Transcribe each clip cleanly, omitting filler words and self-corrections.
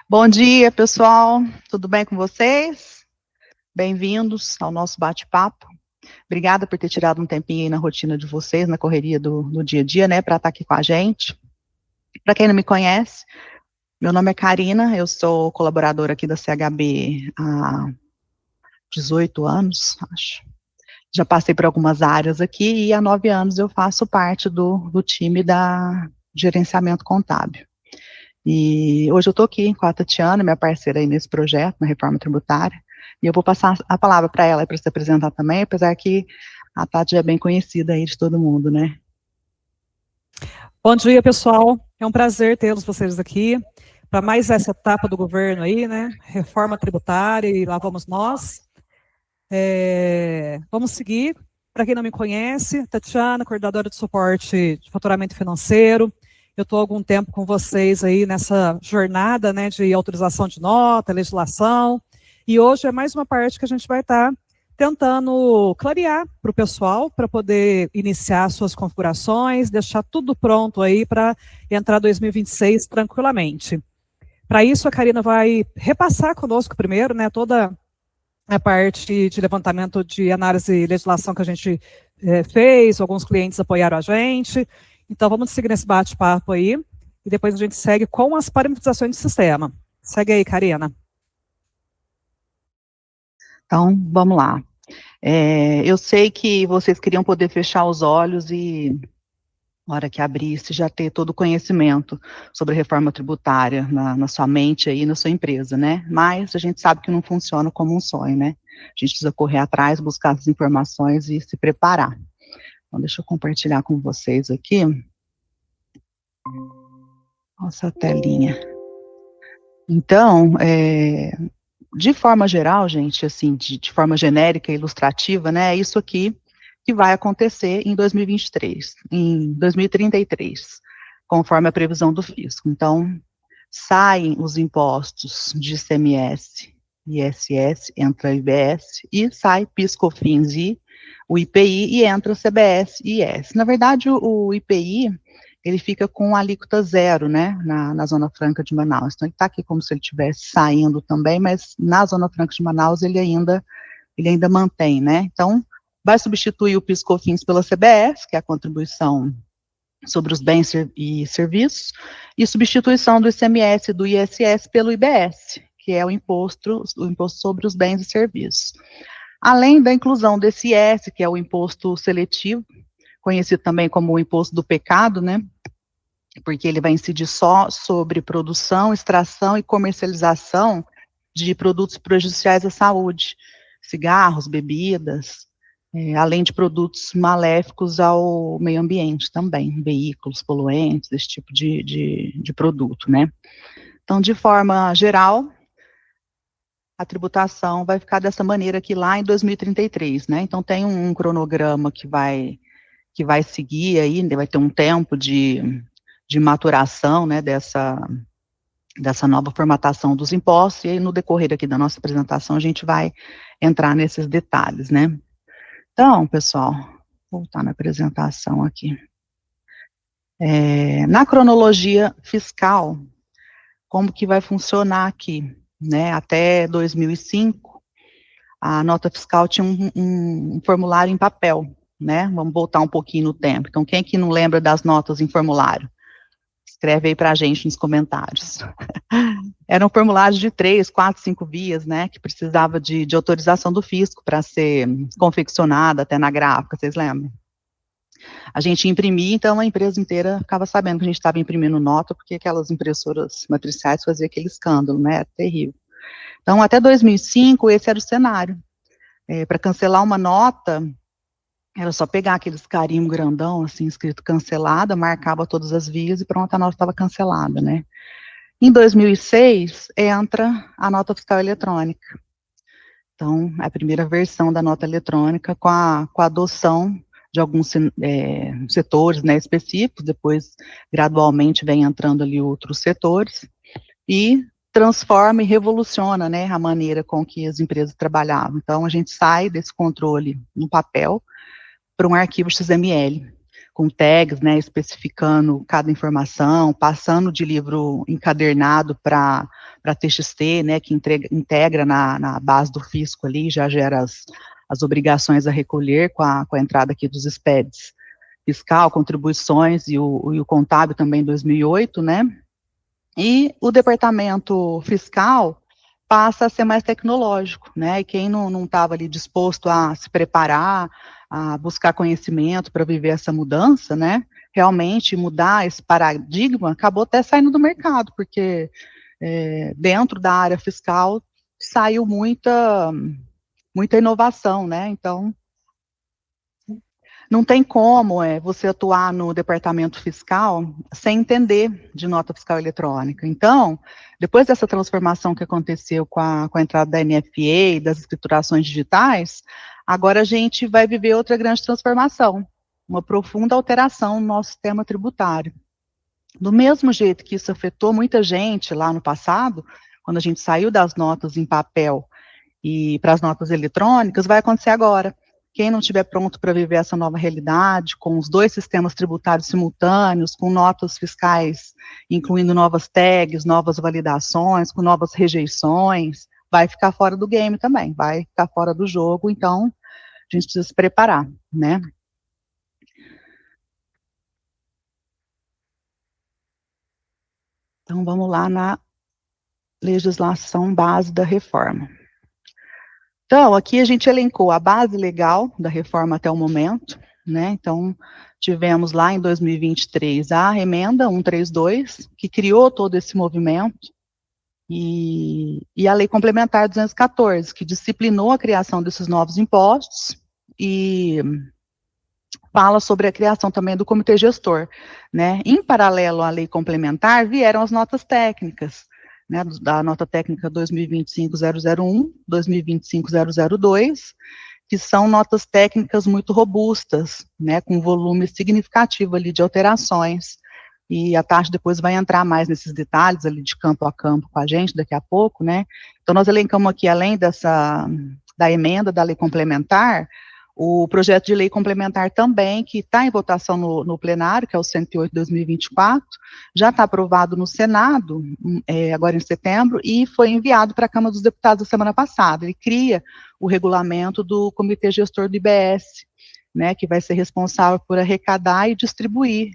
Bom dia, pessoal. Tudo bem com vocês? Bem-vindos ao nosso bate-papo. Obrigada por ter tirado um tempinho aí na rotina de vocês, na correria do dia a dia, né, para estar aqui com a gente. Para quem não me conhece, meu nome é Karina, eu sou colaboradora aqui da CHB há 18 anos, acho. Já passei por algumas áreas aqui e há 9 anos eu faço parte do time da gerenciamento contábil. E hoje eu estou aqui com a Tatiana, minha parceira aí nesse projeto, na reforma tributária, e eu vou passar a palavra para ela para se apresentar também, apesar que a Tati já é bem conhecida aí de todo mundo, né? Bom dia, pessoal. É um prazer tê-los vocês aqui para mais essa etapa do governo aí, né? Reforma tributária, e lá vamos nós. Vamos seguir. Para quem não me conhece, Tatiana, coordenadora de suporte de faturamento financeiro. Eu estou há algum tempo com vocês aí nessa jornada, né, de autorização de nota, legislação, e hoje é mais uma parte que a gente vai estar tentando clarear para o pessoal, para poder iniciar suas configurações, deixar tudo pronto aí para entrar 2026 tranquilamente. Para isso, a Karina vai repassar conosco primeiro, né, toda a parte de levantamento de análise e legislação que a gente fez, alguns clientes apoiaram a gente. Então, vamos seguir nesse bate-papo aí, e depois a gente segue com as parametrizações do sistema. Segue aí, Karina. Então, vamos lá. Eu sei que vocês queriam poder fechar os olhos e, na hora que abrisse, já ter todo o conhecimento sobre a reforma tributária na sua mente aí, na sua empresa, né? Mas a gente sabe que não funciona como um sonho, né? A gente precisa correr atrás, buscar as informações e se preparar. Então, deixa eu compartilhar com vocês aqui. Nossa telinha. Então, de forma geral, gente, assim, de forma genérica e ilustrativa, né, é isso aqui que vai acontecer em 2023, em 2033, conforme a previsão do fisco. Então, saem os impostos de ICMS, ISS, entra IBS, e sai PIS, COFINS e o IPI, e entra CBS e IS. Na verdade, o IPI, ele fica com alíquota zero, né, na Zona Franca de Manaus. Então, ele está aqui como se ele estivesse saindo também, mas na Zona Franca de Manaus ele ainda mantém, né. Então, vai substituir o PIS/COFINS pela CBS, que é a contribuição sobre os bens e serviços, e substituição do ICMS e do ISS pelo IBS, que é o imposto sobre os bens e serviços. Além da inclusão desse IS, que é o imposto seletivo, conhecido também como o imposto do pecado, né, porque ele vai incidir só sobre produção, extração e comercialização de produtos prejudiciais à saúde, cigarros, bebidas, além de produtos maléficos ao meio ambiente também, veículos poluentes, esse tipo de produto, né. Então, de forma geral, a tributação vai ficar dessa maneira aqui lá em 2033, né. Então, tem um cronograma que vai seguir aí, vai ter um tempo de maturação, né, dessa nova formatação dos impostos, e aí no decorrer aqui da nossa apresentação a gente vai entrar nesses detalhes, né. Então, pessoal, vou voltar na apresentação aqui. Na cronologia fiscal, como que vai funcionar aqui, né, até 2005, a nota fiscal tinha um formulário em papel, né, vamos voltar um pouquinho no tempo. Então, quem que não lembra das notas em formulário? Escreve aí para a gente nos comentários. Eram formulários de 3, 4, 5 vias, né, que precisava de autorização do fisco para ser confeccionada até na gráfica, vocês lembram? A gente imprimia, então a empresa inteira ficava sabendo que a gente estava imprimindo nota, porque aquelas impressoras matriciais faziam aquele escândalo, né, era terrível. Então, até 2005, esse era o cenário. Para cancelar uma nota, era só pegar aqueles carimbo grandão, assim, escrito cancelada, marcava todas as vias e pronto, a nota estava cancelada, né. Em 2006, entra a nota fiscal eletrônica. Então, é a primeira versão da nota eletrônica com a adoção de alguns setores, né, específicos, depois, gradualmente, vem entrando ali outros setores, e transforma e revoluciona, né, a maneira com que as empresas trabalhavam. Então, a gente sai desse controle no papel para um arquivo XML, com tags, né, especificando cada informação, passando de livro encadernado para para TXT, né, que integra na base do fisco ali, já gera as obrigações a recolher com a entrada aqui dos SPEDs, fiscal, contribuições e o contábil também em 2008, né, e o departamento fiscal passa a ser mais tecnológico, né, e quem não estava ali disposto a se preparar, a buscar conhecimento para viver essa mudança, né, realmente mudar esse paradigma, acabou até saindo do mercado, porque dentro da área fiscal saiu muita inovação, né, então não tem como você atuar no departamento fiscal sem entender de nota fiscal eletrônica. Então, depois dessa transformação que aconteceu com a entrada da NFA e das escriturações digitais, agora a gente vai viver outra grande transformação, uma profunda alteração no nosso sistema tributário. Do mesmo jeito que isso afetou muita gente lá no passado, quando a gente saiu das notas em papel e para as notas eletrônicas, vai acontecer agora. Quem não estiver pronto para viver essa nova realidade, com os dois sistemas tributários simultâneos, com notas fiscais, incluindo novas tags, novas validações, com novas rejeições, vai ficar fora do game também, vai ficar fora do jogo, então a gente precisa se preparar, né? Então vamos lá na legislação base da reforma. Então, aqui a gente elencou a base legal da reforma até o momento, né? Então, tivemos lá em 2023 a emenda 132, que criou todo esse movimento, e a lei complementar 214, que disciplinou a criação desses novos impostos, e fala sobre a criação também do comitê gestor, né? Em paralelo à lei complementar, vieram as notas técnicas, né, da nota técnica 2025-001, 2025-002, que são notas técnicas muito robustas, né, com volume significativo ali de alterações, e a Tati depois vai entrar mais nesses detalhes ali de campo a campo com a gente daqui a pouco, né. Então nós elencamos aqui, além da emenda da lei complementar, o projeto de lei complementar também, que está em votação no plenário, que é o 108/2024, já está aprovado no Senado, agora em setembro, e foi enviado para a Câmara dos Deputados na semana passada. Ele cria o regulamento do Comitê Gestor do IBS, né, que vai ser responsável por arrecadar e distribuir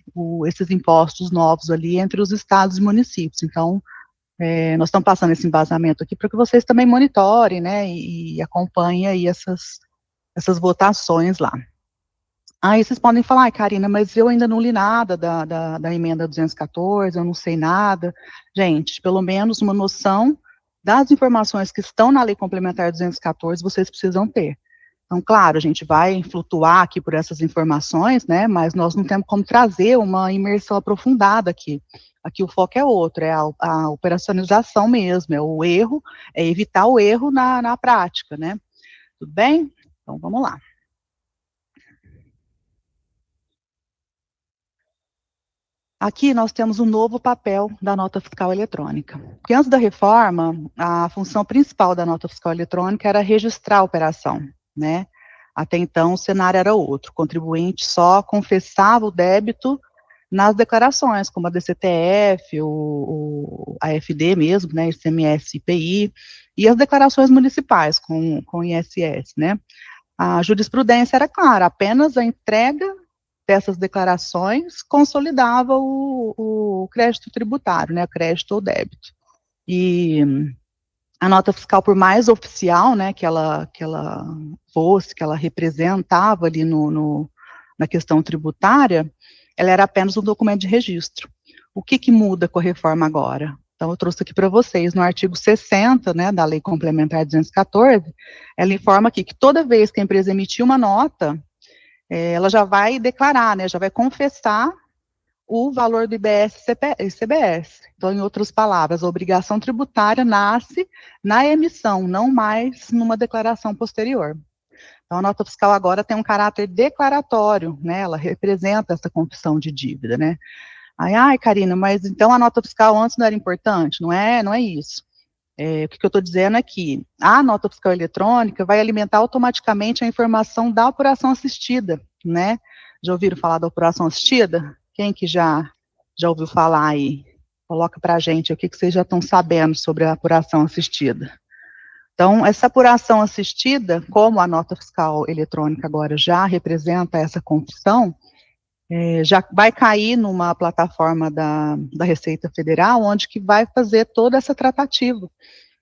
esses impostos novos ali entre os estados e municípios. Então, nós estamos passando esse embasamento aqui para que vocês também monitorem, né, e acompanhem aí essas votações lá. Aí vocês podem falar, Karina, mas eu ainda não li nada da emenda 214, eu não sei nada. Gente, pelo menos uma noção das informações que estão na lei complementar 214, vocês precisam ter. Então, claro, a gente vai flutuar aqui por essas informações, né, mas nós não temos como trazer uma imersão aprofundada aqui. Aqui o foco é outro, é a operacionalização mesmo, é o erro, é evitar o erro na prática, né. Tudo bem? Então, vamos lá. Aqui nós temos um novo papel da nota fiscal eletrônica. Porque antes da reforma, a função principal da nota fiscal eletrônica era registrar a operação, né? Até então, o cenário era outro. O contribuinte só confessava o débito nas declarações, como a DCTF, a AFD mesmo, né, ICMS, IPI, e as declarações municipais com ISS, né? A jurisprudência era clara, apenas a entrega dessas declarações consolidava o crédito tributário, né, crédito ou débito. E a nota fiscal, por mais oficial, né, que ela fosse, que ela representava ali na questão tributária, ela era apenas um documento de registro. O que muda com a reforma agora? Então, eu trouxe aqui para vocês, no artigo 60, né, da Lei Complementar 214, ela informa aqui que toda vez que a empresa emitir uma nota, ela já vai declarar, né, já vai confessar o valor do IBS e CBS. Então, em outras palavras, a obrigação tributária nasce na emissão, não mais numa declaração posterior. Então, a nota fiscal agora tem um caráter declaratório, né, ela representa essa confissão de dívida, né. Ai, Karina, mas então a nota fiscal antes não era importante? Não é isso. O que eu estou dizendo é que a nota fiscal eletrônica vai alimentar automaticamente a informação da apuração assistida, né? Já ouviram falar da apuração assistida? Quem que já ouviu falar aí? coloca para a gente o que vocês já estão sabendo sobre a apuração assistida. Então, essa apuração assistida, como a nota fiscal eletrônica agora já representa essa confissão, já vai cair numa plataforma da Receita Federal, onde que vai fazer toda essa tratativa,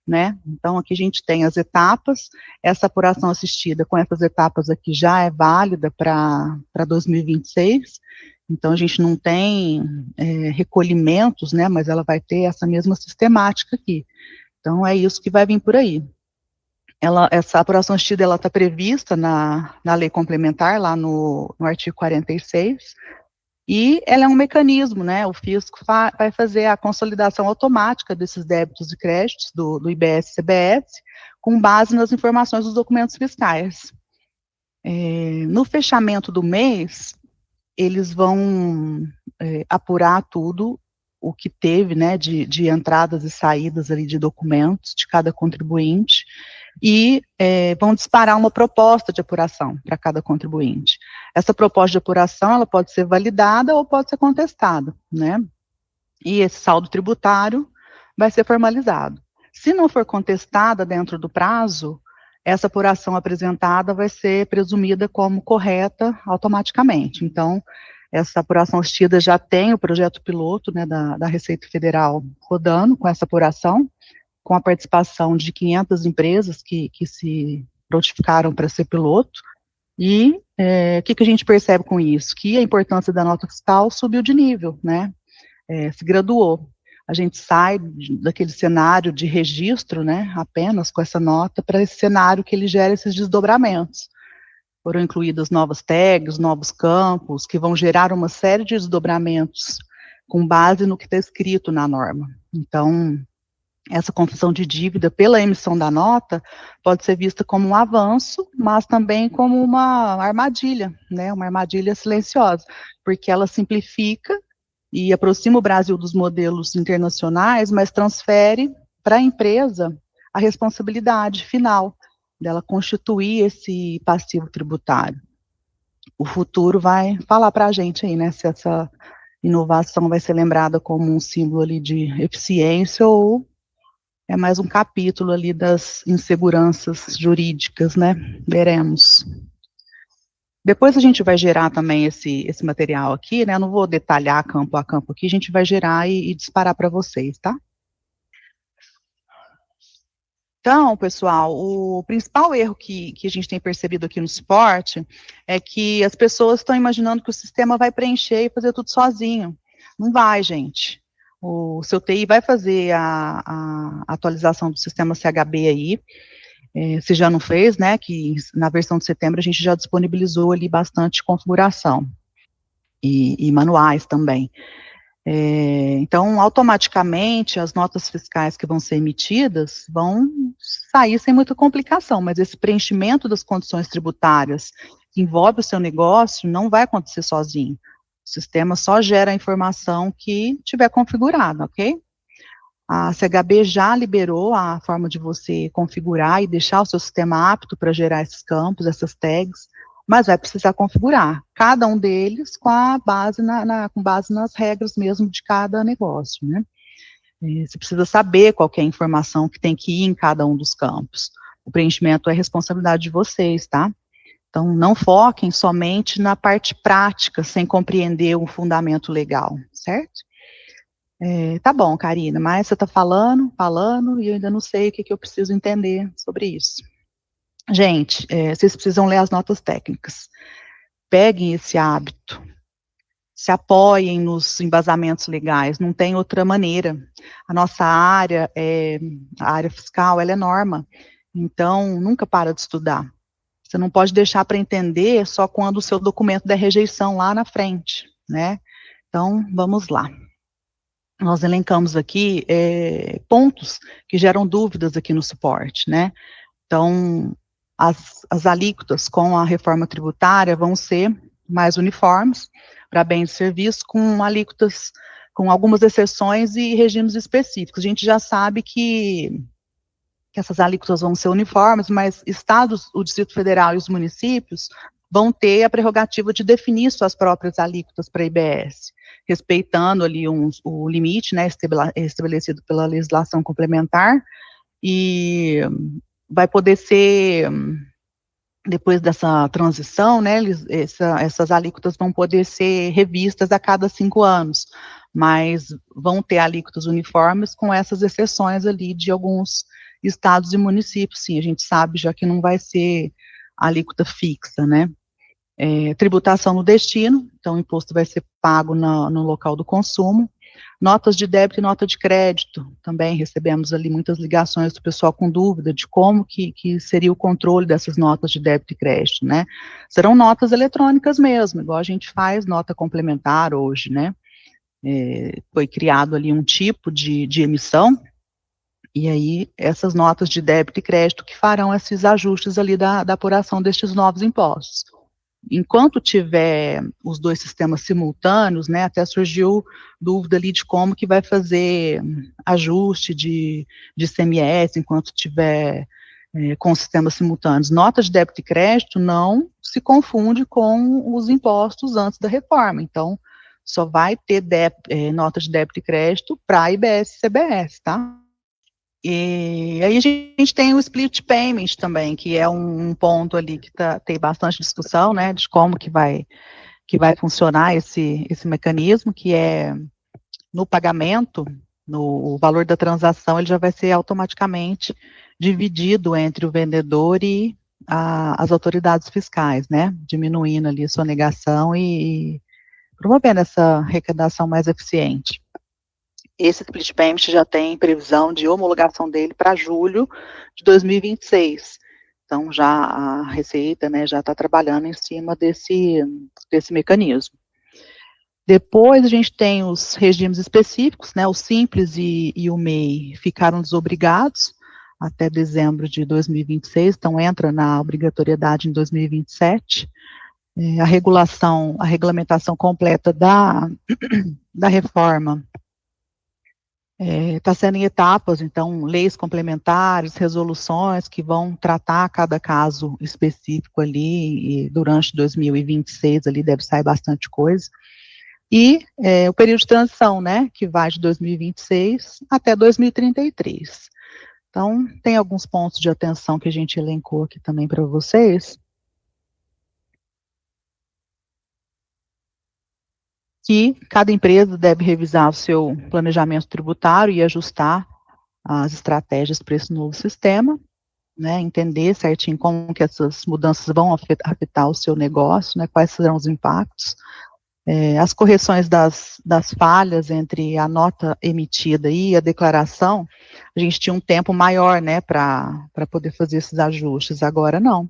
né? Então, aqui a gente tem as etapas, essa apuração assistida com essas etapas aqui já é válida para 2026, então a gente não tem recolhimentos, né, mas ela vai ter essa mesma sistemática aqui. Então, é isso que vai vir por aí. Essa apuração assistida, ela está prevista na lei complementar, lá no artigo 46, e ela é um mecanismo, né, o fisco vai fazer a consolidação automática desses débitos e créditos do IBS e CBS, com base nas informações dos documentos fiscais. No fechamento do mês, eles vão apurar tudo o que teve, né, de entradas e saídas ali de documentos de cada contribuinte, e vão disparar uma proposta de apuração para cada contribuinte. Essa proposta de apuração, ela pode ser validada ou pode ser contestada, né? E esse saldo tributário vai ser formalizado. Se não for contestada dentro do prazo, essa apuração apresentada vai ser presumida como correta automaticamente. Então, essa apuração assistida já tem o projeto piloto, né, da Receita Federal rodando com essa apuração, com a participação de 500 empresas que se prontificaram para ser piloto, e o que a gente percebe com isso? Que a importância da nota fiscal subiu de nível, né, se graduou. A gente sai daquele cenário de registro, né, apenas com essa nota, para esse cenário que ele gera esses desdobramentos. Foram incluídas novas tags, novos campos, que vão gerar uma série de desdobramentos com base no que está escrito na norma. Então, essa confissão de dívida pela emissão da nota pode ser vista como um avanço, mas também como uma armadilha, né, uma armadilha silenciosa, porque ela simplifica e aproxima o Brasil dos modelos internacionais, mas transfere para a empresa a responsabilidade final dela constituir esse passivo tributário. O futuro vai falar para a gente aí, né, se essa inovação vai ser lembrada como um símbolo ali de eficiência ou é mais um capítulo ali das inseguranças jurídicas, né? Veremos. Depois a gente vai gerar também esse material aqui, né? Eu não vou detalhar campo a campo aqui, a gente vai gerar e disparar para vocês, tá? Então, pessoal, o principal erro que a gente tem percebido aqui no suporte é que as pessoas estão imaginando que o sistema vai preencher e fazer tudo sozinho. Não vai, gente. O seu TI vai fazer a atualização do sistema CHB aí, se já não fez, né, que na versão de setembro a gente já disponibilizou ali bastante configuração, e manuais também. Então, automaticamente, as notas fiscais que vão ser emitidas vão sair sem muita complicação, mas esse preenchimento das condições tributárias que envolve o seu negócio não vai acontecer sozinho. O sistema só gera a informação que tiver configurada, ok? A CHB já liberou a forma de você configurar e deixar o seu sistema apto para gerar esses campos, essas tags, mas vai precisar configurar cada um deles com base nas regras mesmo de cada negócio, né? Você precisa saber qual que é a informação que tem que ir em cada um dos campos. O preenchimento é responsabilidade de vocês, tá? Então, não foquem somente na parte prática, sem compreender o fundamento legal, certo? Tá bom, Karina, mas você está falando, e eu ainda não sei o que eu preciso entender sobre isso. Gente, vocês precisam ler as notas técnicas. Peguem esse hábito, se apoiem nos embasamentos legais, não tem outra maneira. A nossa área, a área fiscal, ela é norma, então nunca para de estudar. Você não pode deixar para entender só quando o seu documento der rejeição lá na frente, né? Então, vamos lá. Nós elencamos aqui pontos que geram dúvidas aqui no suporte, né? Então, as alíquotas com a reforma tributária vão ser mais uniformes para bens e serviços, com alíquotas, com algumas exceções e regimes específicos. A gente já sabe que essas alíquotas vão ser uniformes, mas estados, o Distrito Federal e os municípios vão ter a prerrogativa de definir suas próprias alíquotas para IBS, respeitando ali o limite, né, estabelecido pela legislação complementar, e vai poder ser, depois dessa transição, né, essas alíquotas vão poder ser revistas a cada 5 anos, mas vão ter alíquotas uniformes com essas exceções ali de alguns estados e municípios, sim, a gente sabe já que não vai ser alíquota fixa, né. Tributação no destino, então o imposto vai ser pago no local do consumo. Notas de débito e nota de crédito, também recebemos ali muitas ligações do pessoal com dúvida de como que seria o controle dessas notas de débito e crédito, né? Serão notas eletrônicas mesmo, igual a gente faz nota complementar hoje, né? Foi criado ali um tipo de emissão, e aí essas notas de débito e crédito que farão esses ajustes ali da apuração destes novos impostos. Enquanto tiver os dois sistemas simultâneos, né, até surgiu dúvida ali de como que vai fazer ajuste de ICMS enquanto tiver com os sistemas simultâneos. Nota de débito e crédito não se confunde com os impostos antes da reforma, então só vai ter nota de débito e crédito para IBS e CBS, tá? E aí a gente tem o split payment também, que é um ponto ali que tem bastante discussão, né, de como que vai funcionar esse mecanismo, que é no pagamento, o valor da transação, ele já vai ser automaticamente dividido entre o vendedor e as autoridades fiscais, né, diminuindo ali a sonegação e promovendo essa arrecadação mais eficiente. Esse split payment já tem previsão de homologação dele para julho de 2026. Então, já a Receita, né, já está trabalhando em cima desse mecanismo. Depois, a gente tem os regimes específicos, né, o Simples e o MEI ficaram desobrigados até dezembro de 2026, então entra na obrigatoriedade em 2027. A regulamentação completa da reforma está sendo em etapas, então, leis complementares, resoluções que vão tratar cada caso específico ali, e durante 2026 ali deve sair bastante coisa. E o período de transição, né, que vai de 2026 até 2033. Então, tem alguns pontos de atenção que a gente elencou aqui também para vocês, que cada empresa deve revisar o seu planejamento tributário e ajustar as estratégias para esse novo sistema, né, entender certinho como que essas mudanças vão afetar o seu negócio, né, quais serão os impactos, as correções das falhas entre a nota emitida e a declaração, a gente tinha um tempo maior, né, para poder fazer esses ajustes, agora não.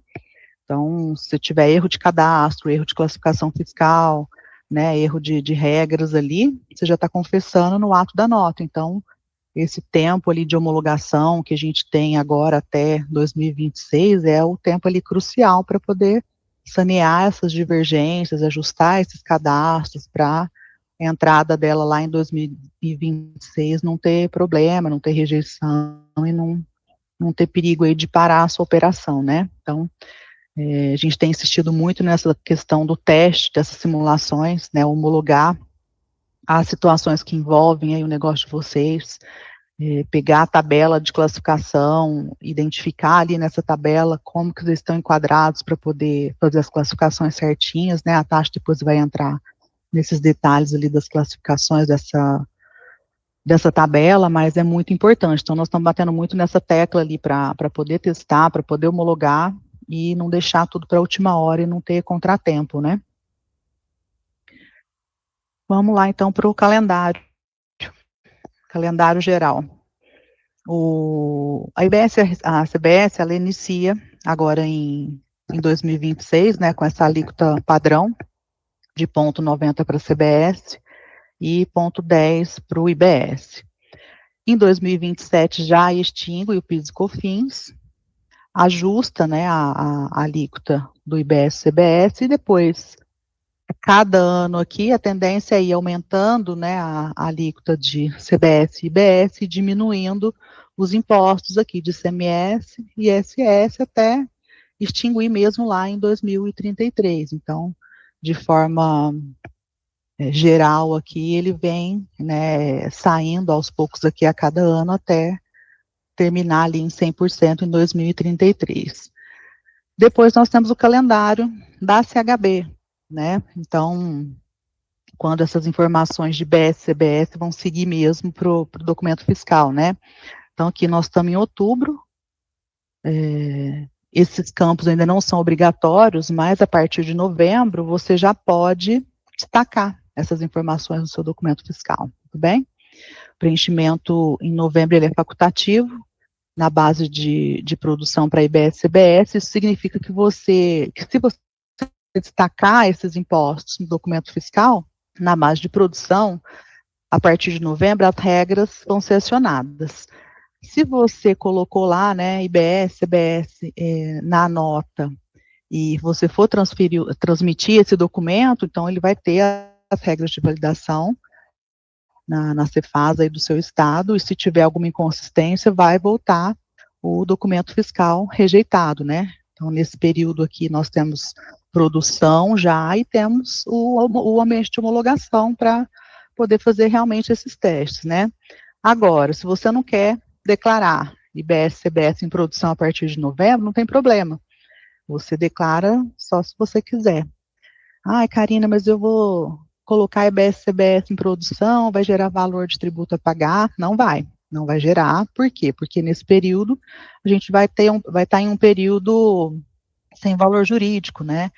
Então, se tiver erro de cadastro, erro de classificação fiscal, né, erro de regras ali, você já está confessando no ato da nota, então, esse tempo ali de homologação que a gente tem agora até 2026 é o tempo ali crucial para poder sanear essas divergências, ajustar esses cadastros para a entrada dela lá em 2026 não ter problema, não ter rejeição e não ter perigo aí de parar a sua operação, né? Então, a gente tem insistido muito nessa questão do teste, dessas simulações, né, homologar as situações que envolvem aí o negócio de vocês, pegar a tabela de classificação, identificar ali nessa tabela como que eles estão enquadrados para poder fazer as classificações certinhas, né, a taxa depois vai entrar nesses detalhes ali das classificações dessa tabela, mas é muito importante, então nós estamos batendo muito nessa tecla ali para poder testar, para poder homologar e não deixar tudo para a última hora e não ter contratempo, né. Vamos lá então para o calendário geral. A IBS, a CBS, ela inicia agora em 2026, né, com essa alíquota padrão de 0,90 para a CBS e 0,10 para o IBS. Em 2027 já extingue o PIS e COFINS, ajusta, né, a alíquota do IBS e CBS e depois, cada ano aqui, a tendência é ir aumentando, né, a alíquota de CBS e IBS e diminuindo os impostos aqui de ICMS e ISS até extinguir mesmo lá em 2033. Então, de forma geral aqui, ele vem, né, saindo aos poucos aqui a cada ano até terminar ali em 100% em 2033. Depois nós temos o calendário da CHB, né, então, quando essas informações de BS, CBS vão seguir mesmo para o documento fiscal, né. Então, aqui nós estamos em outubro, esses campos ainda não são obrigatórios, mas a partir de novembro você já pode destacar essas informações no seu documento fiscal, tudo bem? O preenchimento em novembro ele é facultativo, na base de produção para IBS e CBS, isso significa que se você destacar esses impostos no documento fiscal, na base de produção, a partir de novembro as regras vão ser acionadas. Se você colocou lá, né, IBS, CBS na nota, e você for transmitir esse documento, então ele vai ter as regras de validação na Cefasa aí do seu estado, e se tiver alguma inconsistência, vai voltar o documento fiscal rejeitado, né? Então, nesse período aqui, nós temos produção já e temos o ambiente de homologação para poder fazer realmente esses testes, né? Agora, se você não quer declarar IBS, CBS em produção a partir de novembro, não tem problema. Você declara só se você quiser. Ai, Karina, mas eu vou colocar IBS, CBS em produção, vai gerar valor de tributo a pagar? Não vai gerar. Por quê? Porque nesse período a gente vai estar em um período sem valor jurídico, né?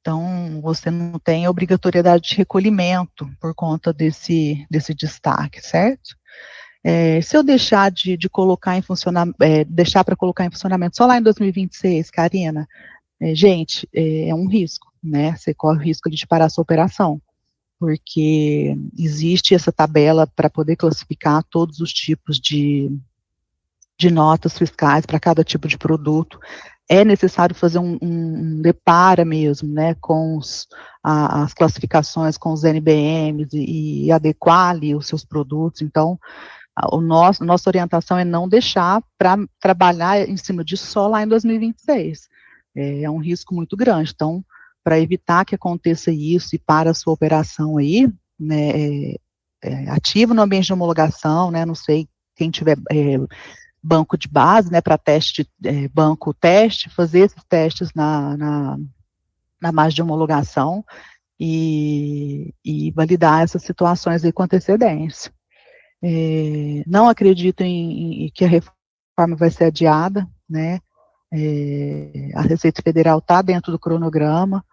Então, você não tem obrigatoriedade de recolhimento por conta desse destaque, certo? Se eu deixar de colocar em funcionamento, deixar para colocar em funcionamento só lá em 2026, Karina, gente, é um risco, né? Você corre o risco de parar a sua operação, porque existe essa tabela para poder classificar todos os tipos de notas fiscais para cada tipo de produto. É necessário fazer um depara mesmo, né, com as classificações, com os NBMs e adequar ali os seus produtos. Então, nossa orientação é não deixar para trabalhar em cima disso só lá em 2026. É um risco muito grande. Então, para evitar que aconteça isso e para a sua operação aí, né, ativo no ambiente de homologação, né, não sei, quem tiver banco de base, né, para teste, banco teste, fazer esses testes na base de homologação e validar essas situações aí com antecedência. Não acredito em que a reforma vai ser adiada, né, a Receita Federal está dentro do cronograma,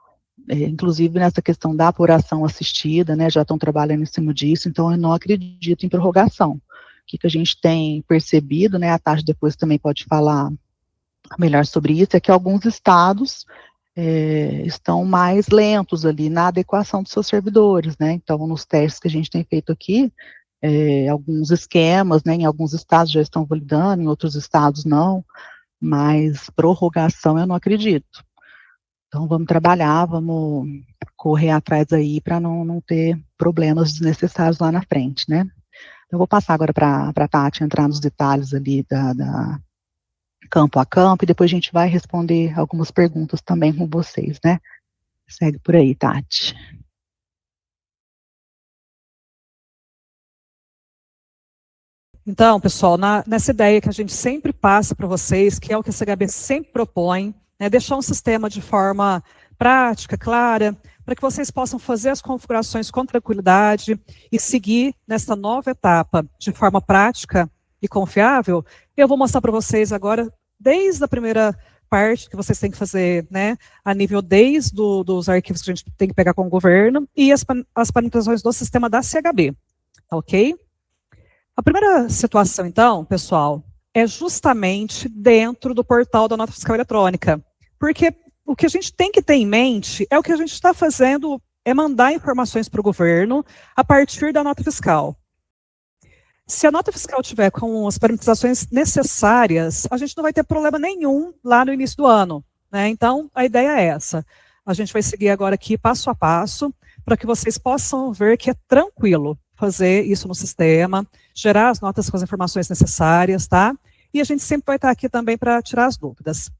inclusive nessa questão da apuração assistida, né, já estão trabalhando em cima disso, então eu não acredito em prorrogação. O que a gente tem percebido, né, a Tati depois também pode falar melhor sobre isso, é que alguns estados estão mais lentos ali na adequação dos seus servidores, né, então nos testes que a gente tem feito aqui, alguns esquemas, né, em alguns estados já estão validando, em outros estados não, mas prorrogação eu não acredito. Então, vamos trabalhar, vamos correr atrás aí para não ter problemas desnecessários lá na frente, né? Eu vou passar agora para a Tati entrar nos detalhes ali da campo a campo, e depois a gente vai responder algumas perguntas também com vocês, né? Segue por aí, Tati. Então, pessoal, nessa ideia que a gente sempre passa para vocês, que é o que a CHB sempre propõe, né, deixar um sistema de forma prática, clara, para que vocês possam fazer as configurações com tranquilidade e seguir nessa nova etapa de forma prática e confiável. Eu vou mostrar para vocês agora, desde a primeira parte que vocês têm que fazer, né, a nível desde dos arquivos que a gente tem que pegar com o governo e as parametrizações do sistema da CHB, tá ok? A primeira situação, então, pessoal, é justamente dentro do portal da nota fiscal eletrônica, porque o que a gente tem que ter em mente é o que a gente está fazendo, é mandar informações para o governo a partir da nota fiscal. Se a nota fiscal tiver com as parametrizações necessárias, a gente não vai ter problema nenhum lá no início do ano, né? Então, a ideia é essa. A gente vai seguir agora aqui passo a passo, para que vocês possam ver que é tranquilo fazer isso no sistema, gerar as notas com as informações necessárias, tá? E a gente sempre vai estar aqui também para tirar as dúvidas.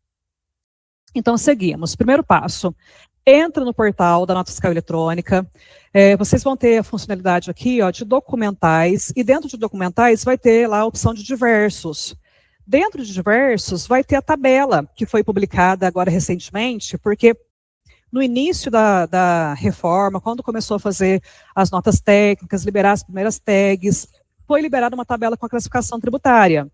Então, seguimos. Primeiro passo, entra no portal da Nota Fiscal Eletrônica, vocês vão ter a funcionalidade aqui, ó, de documentais, e dentro de documentais vai ter lá a opção de diversos. Dentro de diversos vai ter a tabela, que foi publicada agora recentemente, porque no início da reforma, quando começou a fazer as notas técnicas, liberar as primeiras tags, foi liberada uma tabela com a classificação tributária.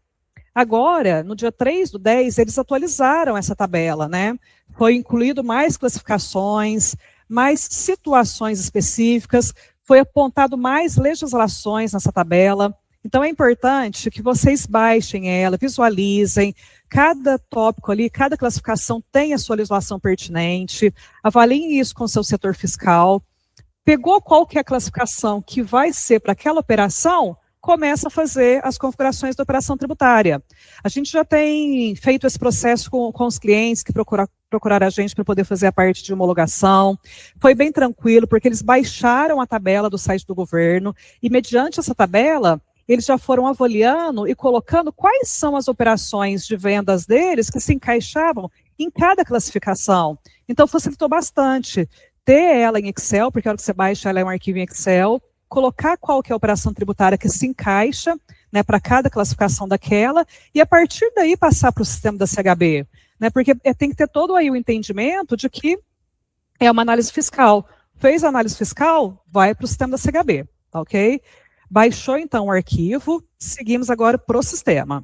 Agora, no dia 3/10, eles atualizaram essa tabela, né? Foi incluído mais classificações, mais situações específicas, foi apontado mais legislações nessa tabela. Então, é importante que vocês baixem ela, visualizem, cada tópico ali, cada classificação tem a sua legislação pertinente, avaliem isso com o seu setor fiscal. Pegou qual que é a classificação que vai ser para aquela operação, começa a fazer as configurações da operação tributária. A gente já tem feito esse processo com os clientes que procuraram a gente para poder fazer a parte de homologação. Foi bem tranquilo, porque eles baixaram a tabela do site do governo e, mediante essa tabela, eles já foram avaliando e colocando quais são as operações de vendas deles que se encaixavam em cada classificação. Então, facilitou bastante ter ela em Excel, porque a hora que você baixa ela é um arquivo em Excel, colocar qual que é a operação tributária que se encaixa, né, para cada classificação daquela, e a partir daí passar para o sistema da CHB, né, porque tem que ter todo aí o entendimento de que é uma análise fiscal. Fez a análise fiscal, vai para o sistema da CHB, tá, ok? Baixou então o arquivo, seguimos agora para o sistema.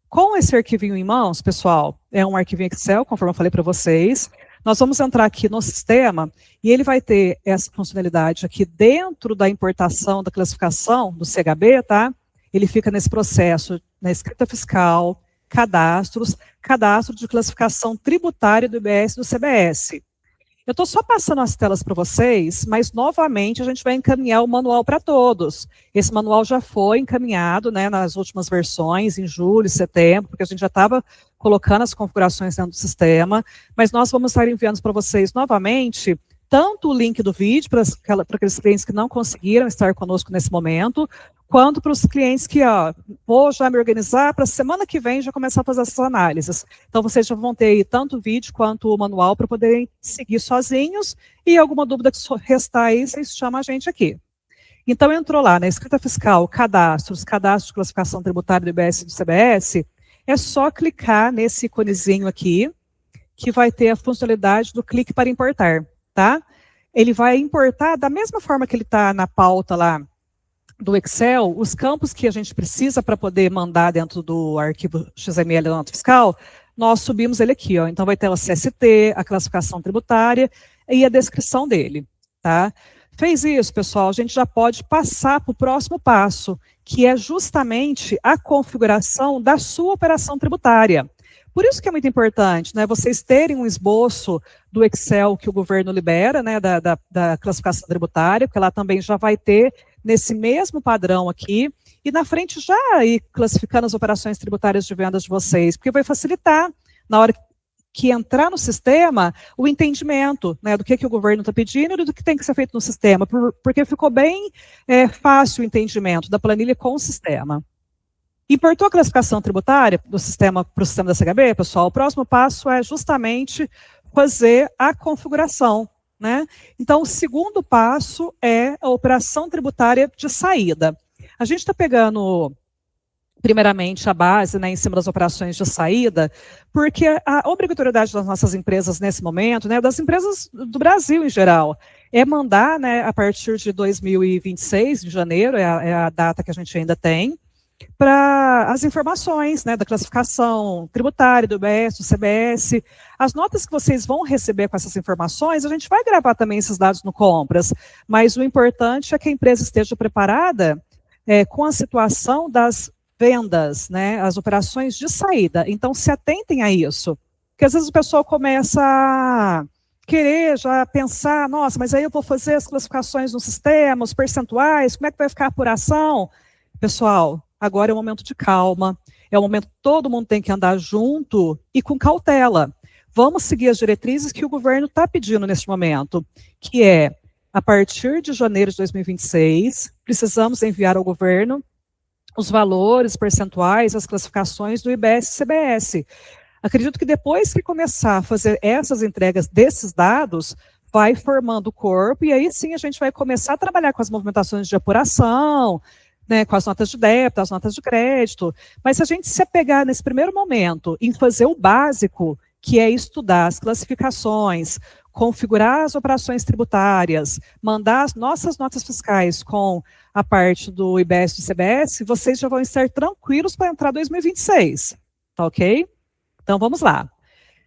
Com esse arquivinho em mãos, pessoal, é um arquivo em Excel, conforme eu falei para vocês. Nós vamos entrar aqui no sistema e ele vai ter essa funcionalidade aqui dentro da importação da classificação do CHB, tá? Ele fica nesse processo, na escrita fiscal, cadastro de classificação tributária do IBS e do CBS. Eu estou só passando as telas para vocês, mas novamente a gente vai encaminhar o manual para todos. Esse manual já foi encaminhado, né, nas últimas versões, em julho, setembro, porque a gente já estava colocando as configurações dentro do sistema, mas nós vamos estar enviando para vocês novamente tanto o link do vídeo para aqueles clientes que não conseguiram estar conosco nesse momento, quanto para os clientes que, ó, vou já me organizar para a semana que vem já começar a fazer essas análises. Então, vocês já vão ter aí tanto o vídeo quanto o manual para poderem seguir sozinhos, e alguma dúvida que restar aí, vocês chamam a gente aqui. Então, entrou lá na escrita fiscal, cadastros de classificação tributária do IBS e do CBS, é só clicar nesse iconezinho aqui, que vai ter a funcionalidade do clique para importar, tá? Ele vai importar da mesma forma que ele está na pauta lá do Excel, os campos que a gente precisa para poder mandar dentro do arquivo XML da nota fiscal, nós subimos ele aqui, ó. Então vai ter o CST, a classificação tributária e a descrição dele, tá? Fez isso, pessoal, a gente já pode passar para o próximo passo, que é justamente a configuração da sua operação tributária. Por isso que é muito importante, né, vocês terem um esboço do Excel que o governo libera, né, da classificação tributária, porque lá também já vai ter nesse mesmo padrão aqui, e na frente já ir classificando as operações tributárias de vendas de vocês, porque vai facilitar, na hora que entrar no sistema, o entendimento, né, do que o governo está pedindo e do que tem que ser feito no sistema, porque ficou bem fácil o entendimento da planilha com o sistema. Importou a classificação tributária do sistema para o sistema da CHB, pessoal, o próximo passo é justamente fazer a configuração, né? Então, o segundo passo é a operação tributária de saída. A gente está pegando, primeiramente, a base, né, em cima das operações de saída, porque a obrigatoriedade das nossas empresas nesse momento, né, das empresas do Brasil em geral, é mandar, né, a partir de 2026, de janeiro, é a data que a gente ainda tem, para as informações, né, da classificação tributária, do IBS, do CBS, as notas que vocês vão receber com essas informações, a gente vai gravar também esses dados no Compras, mas o importante é que a empresa esteja preparada com a situação das vendas, né, as operações de saída. Então, se atentem a isso, porque às vezes o pessoal começa a querer já pensar, nossa, mas aí eu vou fazer as classificações no sistema, os percentuais, como é que vai ficar a apuração? Pessoal, agora é um momento de calma, é um momento que todo mundo tem que andar junto e com cautela. Vamos seguir as diretrizes que o governo está pedindo neste momento, que é, a partir de janeiro de 2026, precisamos enviar ao governo os valores percentuais, as classificações do IBS e CBS. Acredito que depois que começar a fazer essas entregas desses dados, vai formando o corpo, e aí sim a gente vai começar a trabalhar com as movimentações de apuração, né, com as notas de débito, as notas de crédito. Mas se a gente se apegar nesse primeiro momento em fazer o básico, que é estudar as classificações, configurar as operações tributárias, mandar as nossas notas fiscais com a parte do IBS e do CBS, vocês já vão estar tranquilos para entrar 2026, tá ok? Então vamos lá.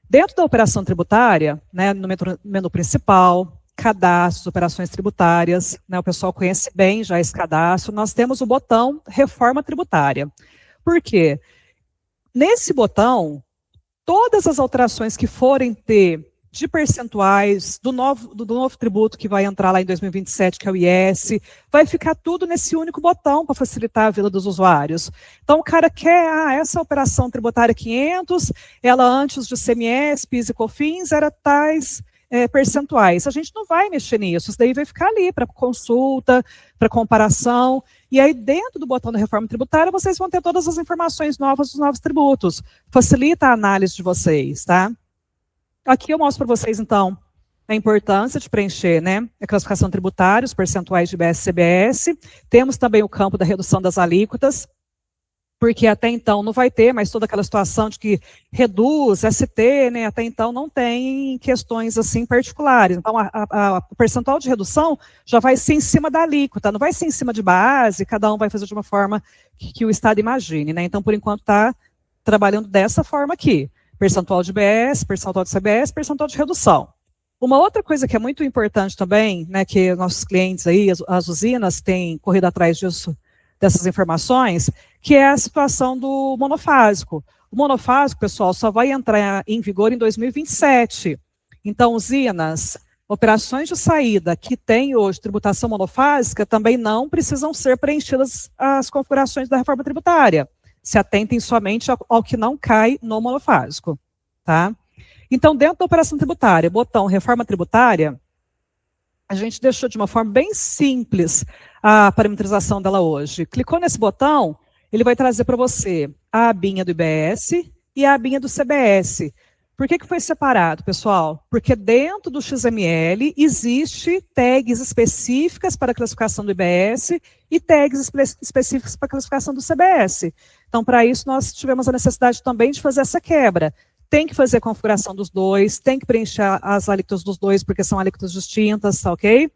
Dentro da operação tributária, né, no menu principal, cadastros, operações tributárias, né, o pessoal conhece bem já esse cadastro, nós temos o botão Reforma Tributária. Por quê? Nesse botão, todas as alterações que forem ter de percentuais do novo tributo que vai entrar lá em 2027, que é o IS, vai ficar tudo nesse único botão para facilitar a vida dos usuários. Então, o cara quer, essa operação tributária 500, ela antes de CMS, PIS e COFINS, era tais percentuais. A gente não vai mexer nisso, isso daí vai ficar ali para consulta, para comparação, e aí dentro do botão da reforma tributária, vocês vão ter todas as informações novas dos novos tributos. Facilita a análise de vocês, tá? Aqui eu mostro para vocês, então, a importância de preencher, né, a classificação tributária, os percentuais de IBS e CBS. Temos também o campo da redução das alíquotas, porque até então não vai ter, mas toda aquela situação de que reduz, ST, né, até então não tem questões assim particulares. Então, o percentual de redução já vai ser em cima da alíquota, não vai ser em cima de base, cada um vai fazer de uma forma que o Estado imagine, né. Então, por enquanto, está trabalhando dessa forma aqui. Percentual de IBS, percentual de CBS, percentual de redução. Uma outra coisa que é muito importante também, né, que nossos clientes aí, as usinas, têm corrido atrás disso, dessas informações, que é a situação do monofásico. O monofásico, pessoal, só vai entrar em vigor em 2027. Então, usinas, operações de saída que têm hoje tributação monofásica também não precisam ser preenchidas as configurações da reforma tributária. Se atentem somente ao que não cai no monofásico, tá? Então, dentro da operação tributária, botão reforma tributária, a gente deixou de uma forma bem simples a parametrização dela hoje. Clicou nesse botão, ele vai trazer para você a abinha do IBS e a abinha do CBS. Por que foi separado, pessoal? Porque dentro do XML existe tags específicas para a classificação do IBS e tags específicas para a classificação do CBS. Então, para isso, nós tivemos a necessidade também de fazer essa quebra. Tem que fazer a configuração dos dois, tem que preencher as alíquotas dos dois, porque são alíquotas distintas, tá ok?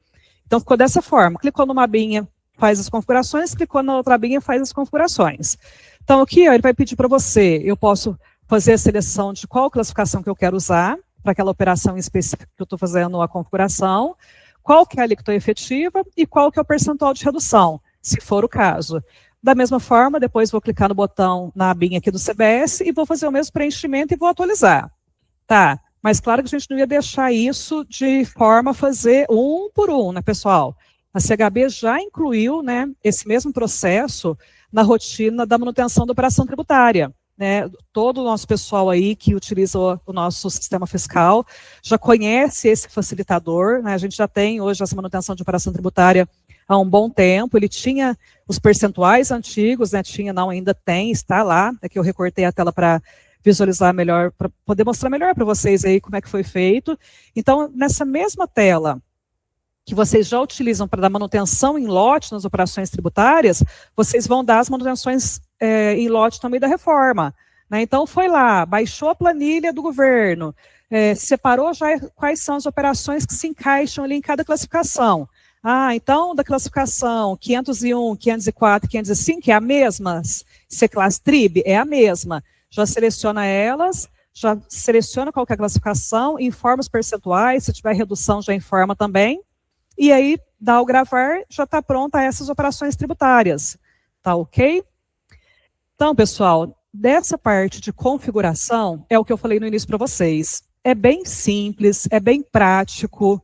Então, ficou dessa forma. Clicou numa abinha, faz as configurações, clicou na outra abinha, faz as configurações. Então, aqui, ó, ele vai pedir para você, eu posso fazer a seleção de qual classificação que eu quero usar, para aquela operação específica que eu estou fazendo a configuração, qual que é a alíquota efetiva e qual que é o percentual de redução, se for o caso. Da mesma forma, depois vou clicar no botão na abinha aqui do CBS e vou fazer o mesmo preenchimento e vou atualizar. Tá, mas claro que a gente não ia deixar isso de forma a fazer um por um, né, pessoal? A CHB já incluiu, né, esse mesmo processo na rotina da manutenção da operação tributária. Né, todo o nosso pessoal aí que utiliza o nosso sistema fiscal já conhece esse facilitador, né, a gente já tem hoje essa manutenção de operação tributária há um bom tempo, ele tinha os percentuais antigos, né, tinha, não, ainda tem, está lá, é que eu recortei a tela para visualizar melhor, para poder mostrar melhor para vocês aí como é que foi feito. Então, nessa mesma tela que vocês já utilizam para dar manutenção em lote nas operações tributárias, vocês vão dar as manutenções em lote também da reforma. Né? Então, foi lá, baixou a planilha do governo, separou já quais são as operações que se encaixam ali em cada classificação. Então, da classificação 501, 504, 505, é a mesma? C-Class TRIB é a mesma. Já seleciona elas, já seleciona qual que é a classificação, informa os percentuais, se tiver redução já informa também, e aí dá o gravar, já está pronta essas operações tributárias. Tá ok? Então, pessoal, dessa parte de configuração, é o que eu falei no início para vocês. É bem simples, é bem prático,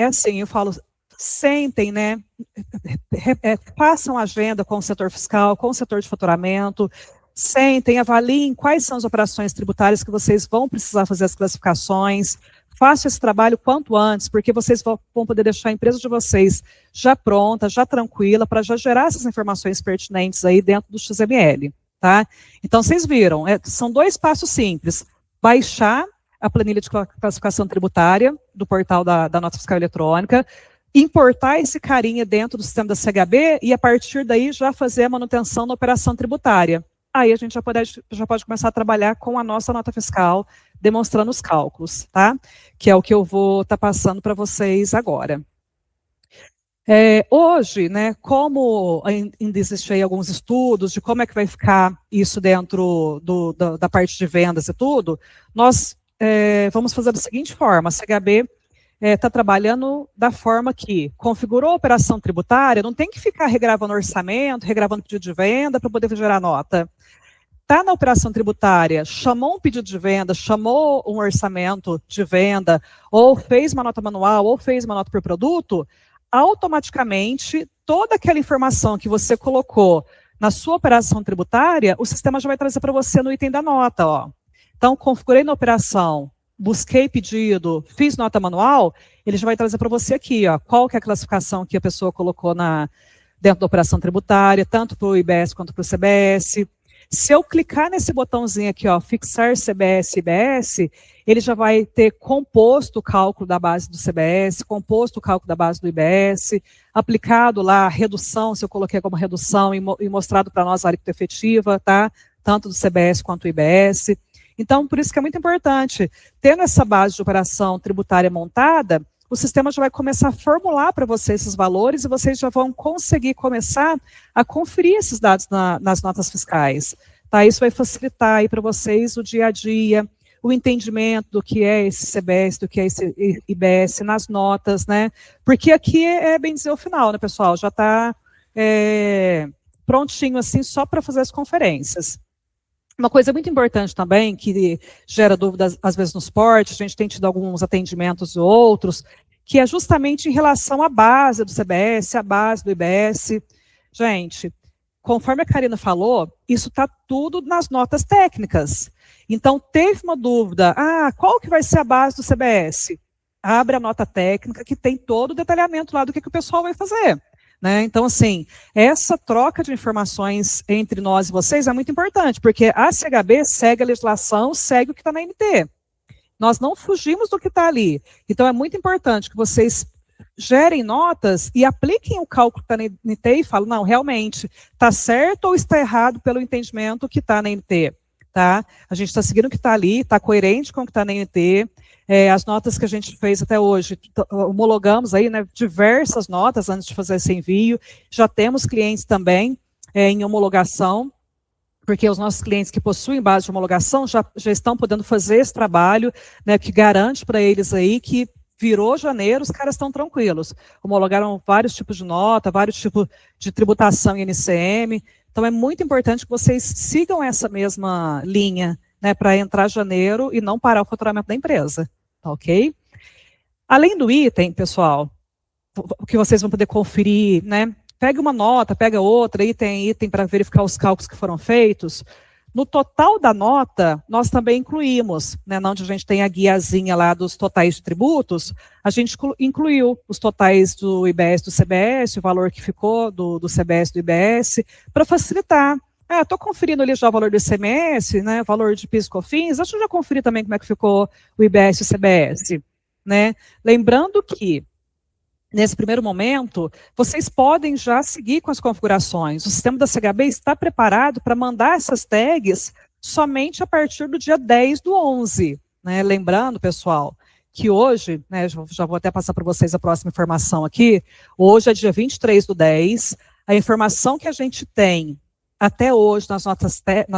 assim, eu falo, sentem, né, façam agenda com o setor fiscal, com o setor de faturamento, sentem, avaliem quais são as operações tributárias que vocês vão precisar fazer as classificações, façam esse trabalho quanto antes, porque vocês vão poder deixar a empresa de vocês já pronta, já tranquila, para já gerar essas informações pertinentes aí dentro do XML, tá? Então, vocês viram, são 2 passos simples. Baixar a planilha de classificação tributária do portal da Nota Fiscal Eletrônica, importar esse carinha dentro do sistema da CHB e, a partir daí, já fazer a manutenção na operação tributária. Aí a gente já pode começar a trabalhar com a nossa nota fiscal, demonstrando os cálculos, tá? Que é o que eu vou estar passando para vocês agora. Hoje, né, como ainda existem alguns estudos de como é que vai ficar isso dentro da parte de vendas e tudo, nós vamos fazer da seguinte forma: a CHB está trabalhando da forma que configurou a operação tributária, não tem que ficar regravando orçamento, regravando pedido de venda para poder gerar nota. Está na operação tributária, chamou um pedido de venda, chamou um orçamento de venda, ou fez uma nota manual, ou fez uma nota por produto, automaticamente, toda aquela informação que você colocou na sua operação tributária, o sistema já vai trazer para você no item da nota, ó. Então, configurei na operação, busquei pedido, fiz nota manual, ele já vai trazer para você aqui, ó, qual que é a classificação que a pessoa colocou dentro da operação tributária, tanto para o IBS quanto para o CBS. Se eu clicar nesse botãozinho aqui, ó, fixar CBS e IBS, ele já vai ter composto o cálculo da base do CBS, composto o cálculo da base do IBS, aplicado lá a redução, se eu coloquei como redução, e mostrado para nós a alíquota efetiva, tá? Tanto do CBS quanto do IBS. Então, por isso que é muito importante, tendo essa base de operação tributária montada, o sistema já vai começar a formular para vocês esses valores e vocês já vão conseguir começar a conferir esses dados nas notas fiscais. Tá? Isso vai facilitar aí para vocês o dia a dia, o entendimento do que é esse CBS, do que é esse IBS nas notas, né? Porque aqui bem dizer o final, né, pessoal? Já está prontinho assim só para fazer as conferências. Uma coisa muito importante também, que gera dúvidas às vezes nos portes, a gente tem tido alguns atendimentos e outros, que é justamente em relação à base do CBS, à base do IBS. Gente, conforme a Karina falou, isso está tudo nas notas técnicas. Então, teve uma dúvida, qual que vai ser a base do CBS? Abre a nota técnica, que tem todo o detalhamento lá do que o pessoal vai fazer. Né? Então, assim, essa troca de informações entre nós e vocês é muito importante, porque a CHB segue a legislação, segue o que está na NT. Nós não fugimos do que está ali. Então, é muito importante que vocês gerem notas e apliquem o cálculo que está na NT e falem, não, realmente, está certo ou está errado pelo entendimento que está na NT. Tá? A gente está seguindo o que está ali, está coerente com o que está na NT. As notas que a gente fez até hoje, homologamos aí, né, diversas notas antes de fazer esse envio. Já temos clientes também em homologação, porque os nossos clientes que possuem base de homologação já estão podendo fazer esse trabalho, né, que garante para eles aí que virou janeiro, os caras estão tranquilos. Homologaram vários tipos de nota, vários tipos de tributação em NCM. Então, é muito importante que vocês sigam essa mesma linha, né, para entrar janeiro e não parar o faturamento da empresa, tá ok? Além do item, pessoal, que vocês vão poder conferir, né, pega uma nota, pega outra, item para verificar os cálculos que foram feitos. No total da nota, nós também incluímos, né, onde a gente tem a guiazinha lá dos totais de tributos, a gente incluiu os totais do IBS do CBS, o valor que ficou do CBS do IBS, para facilitar. Estou conferindo ali já o valor do ICMS, né, valor de PIS e COFINS, deixa eu já conferir também como é que ficou o IBS e o CBS. Né? Lembrando que, nesse primeiro momento, vocês podem já seguir com as configurações. O sistema da CHB está preparado para mandar essas tags somente a partir do dia 10/11. Né? Lembrando, pessoal, que hoje, né, já vou até passar para vocês a próxima informação aqui, hoje é dia 23/10, a informação que a gente tem até hoje nas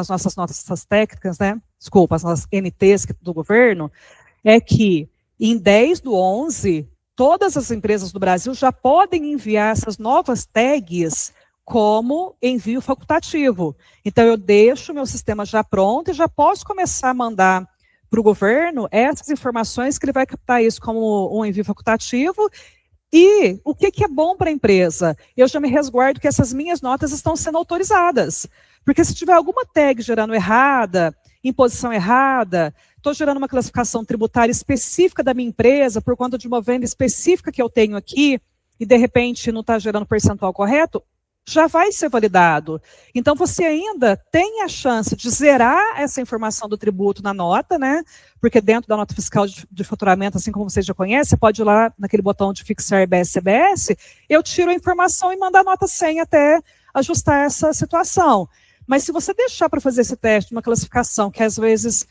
nossas notas técnicas, né, desculpa, as nossas NTs do governo, é que em 10/11, todas as empresas do Brasil já podem enviar essas novas tags como envio facultativo. Então, eu deixo o meu sistema já pronto e já posso começar a mandar para o governo essas informações que ele vai captar isso como um envio facultativo. E o que é bom para a empresa? Eu já me resguardo que essas minhas notas estão sendo autorizadas. Porque se tiver alguma tag gerando errada, imposição errada, estou gerando uma classificação tributária específica da minha empresa por conta de uma venda específica que eu tenho aqui, e de repente não está gerando o percentual correto, já vai ser validado. Então, você ainda tem a chance de zerar essa informação do tributo na nota, né? Porque dentro da nota fiscal de faturamento, assim como você já conhece, você pode ir lá naquele botão de fixar IBS-CBS, eu tiro a informação e mando a nota 100 até ajustar essa situação. Mas se você deixar para fazer esse teste, uma classificação que às vezes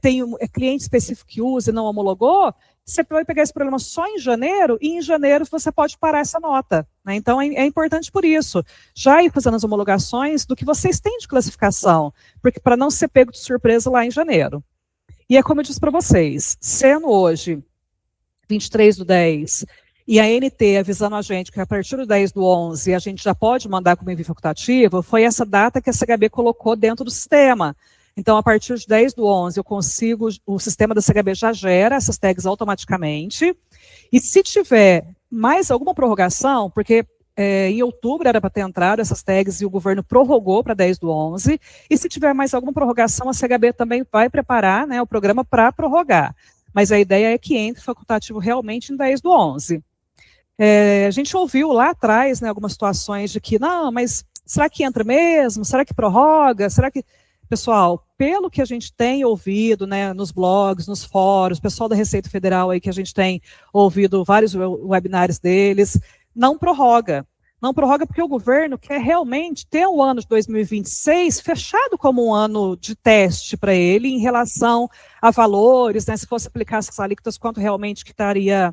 tem cliente específico que usa e não homologou, você vai pegar esse problema só em janeiro, e em janeiro você pode parar essa nota, né? Então, é importante por isso, já ir fazendo as homologações do que vocês têm de classificação, porque para não ser pego de surpresa lá em janeiro. E é como eu disse para vocês, sendo hoje 23/10, e a ANT avisando a gente que a partir do 10/11 a gente já pode mandar como envio facultativo, foi essa data que a CHB colocou dentro do sistema. Então, a partir de 10/11, eu consigo, o sistema da CHB já gera essas tags automaticamente, e se tiver mais alguma prorrogação, porque em outubro era para ter entrado essas tags e o governo prorrogou para 10/11, e se tiver mais alguma prorrogação, a CHB também vai preparar, né, o programa para prorrogar. Mas a ideia é que entre facultativo realmente em 10/11. A gente ouviu lá atrás, né, algumas situações de que, não, mas será que entra mesmo? Será que prorroga? Será que... Pessoal, pelo que a gente tem ouvido, né, nos blogs, nos fóruns, pessoal da Receita Federal aí que a gente tem ouvido vários webinários deles, não prorroga. Não prorroga porque o governo quer realmente ter o ano de 2026 fechado como um ano de teste para ele em relação a valores, né, se fosse aplicar essas alíquotas, quanto realmente que estaria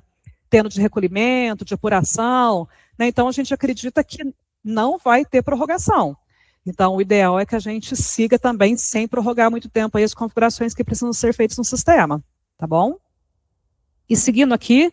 tendo de recolhimento, de apuração, né? Então a gente acredita que não vai ter prorrogação. Então, o ideal é que a gente siga também sem prorrogar muito tempo aí as configurações que precisam ser feitas no sistema, tá bom? E seguindo aqui,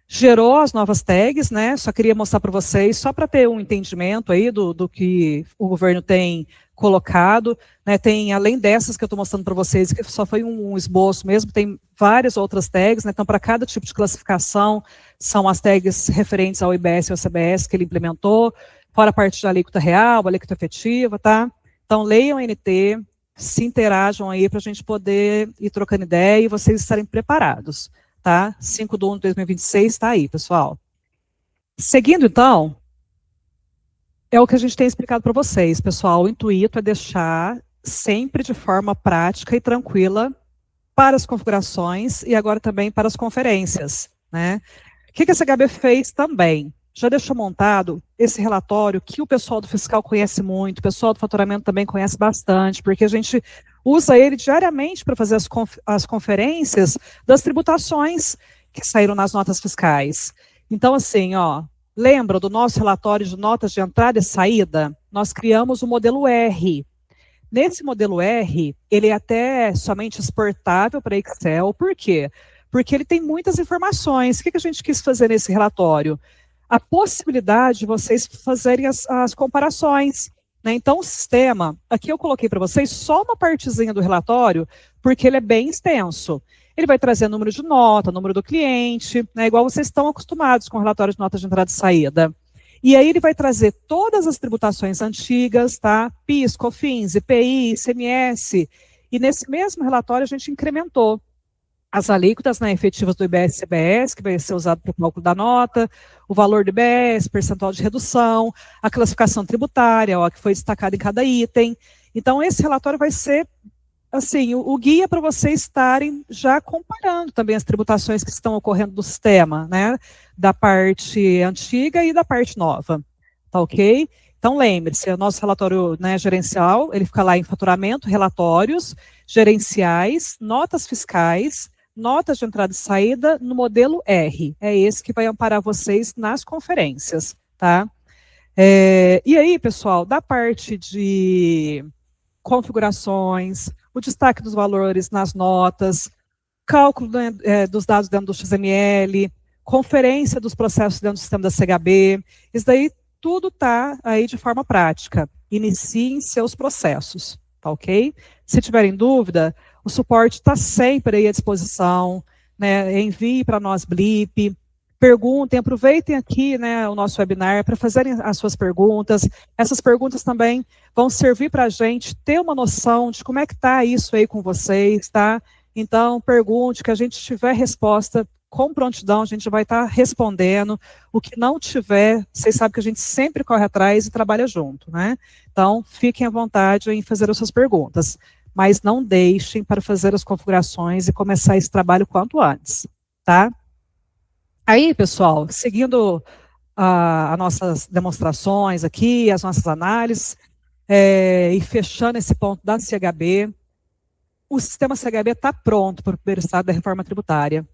gerou as novas tags, né? Só queria mostrar para vocês, só para ter um entendimento aí do que o governo tem colocado, né? Tem, além dessas que eu estou mostrando para vocês, que só foi um esboço mesmo, tem várias outras tags, né? Então, para cada tipo de classificação, são as tags referentes ao IBS e ao CBS que ele implementou, fora a parte da alíquota real, alíquota efetiva, tá? Então, leiam a NT, se interajam aí para a gente poder ir trocando ideia e vocês estarem preparados, tá? 5/1/2026 está aí, pessoal. Seguindo, então, é o que a gente tem explicado para vocês, pessoal. O intuito é deixar sempre de forma prática e tranquila para as configurações e agora também para as conferências, né? O que a CHB fez também? Já deixou montado esse relatório que o pessoal do fiscal conhece muito, o pessoal do faturamento também conhece bastante, porque a gente usa ele diariamente para fazer as conferências das tributações que saíram nas notas fiscais. Então, assim, ó, lembra do nosso relatório de notas de entrada e saída? Nós criamos o modelo R. Nesse modelo R, ele é até somente exportável para Excel. Por quê? Porque ele tem muitas informações. O que a gente quis fazer nesse relatório? A possibilidade de vocês fazerem as comparações, né? Então, o sistema, aqui eu coloquei para vocês só uma partezinha do relatório, porque ele é bem extenso. Ele vai trazer número de nota, número do cliente, né? Igual vocês estão acostumados com o relatório de notas de entrada e saída. E aí ele vai trazer todas as tributações antigas, tá? PIS, COFINS, IPI, ICMS. E nesse mesmo relatório a gente incrementou as alíquotas, né, efetivas do IBS e CBS, que vai ser usado para o cálculo da nota, o valor do IBS, percentual de redução, a classificação tributária, ó, que foi destacada em cada item. Então, esse relatório vai ser, assim, o guia para vocês estarem já comparando também as tributações que estão ocorrendo no sistema, né, da parte antiga e da parte nova, tá ok? Então, lembre-se, o nosso relatório, né, gerencial, ele fica lá em faturamento, relatórios, gerenciais, notas fiscais, notas de entrada e saída no modelo R. É esse que vai amparar vocês nas conferências, tá? E aí, pessoal, da parte de configurações, o destaque dos valores nas notas, cálculo dos dados dentro do XML, conferência dos processos dentro do sistema da CHB, isso daí tudo está aí de forma prática. Iniciem seus processos, tá ok? Se tiverem dúvida, o suporte está sempre aí à disposição, né? Envie para nós Blip, perguntem, aproveitem aqui, né, o nosso webinar para fazerem as suas perguntas. Essas perguntas também vão servir para a gente ter uma noção de como é que está isso aí com vocês, tá? Então, pergunte, que a gente tiver resposta, com prontidão, a gente vai estar respondendo. O que não tiver, vocês sabem que a gente sempre corre atrás e trabalha junto, né? Então, fiquem à vontade em fazer as suas perguntas, mas não deixem para fazer as configurações e começar esse trabalho quanto antes, tá? Aí, pessoal, seguindo as nossas demonstrações aqui, as nossas análises, e fechando esse ponto da CHB, o sistema CHB está pronto para o primeiro estado da reforma tributária.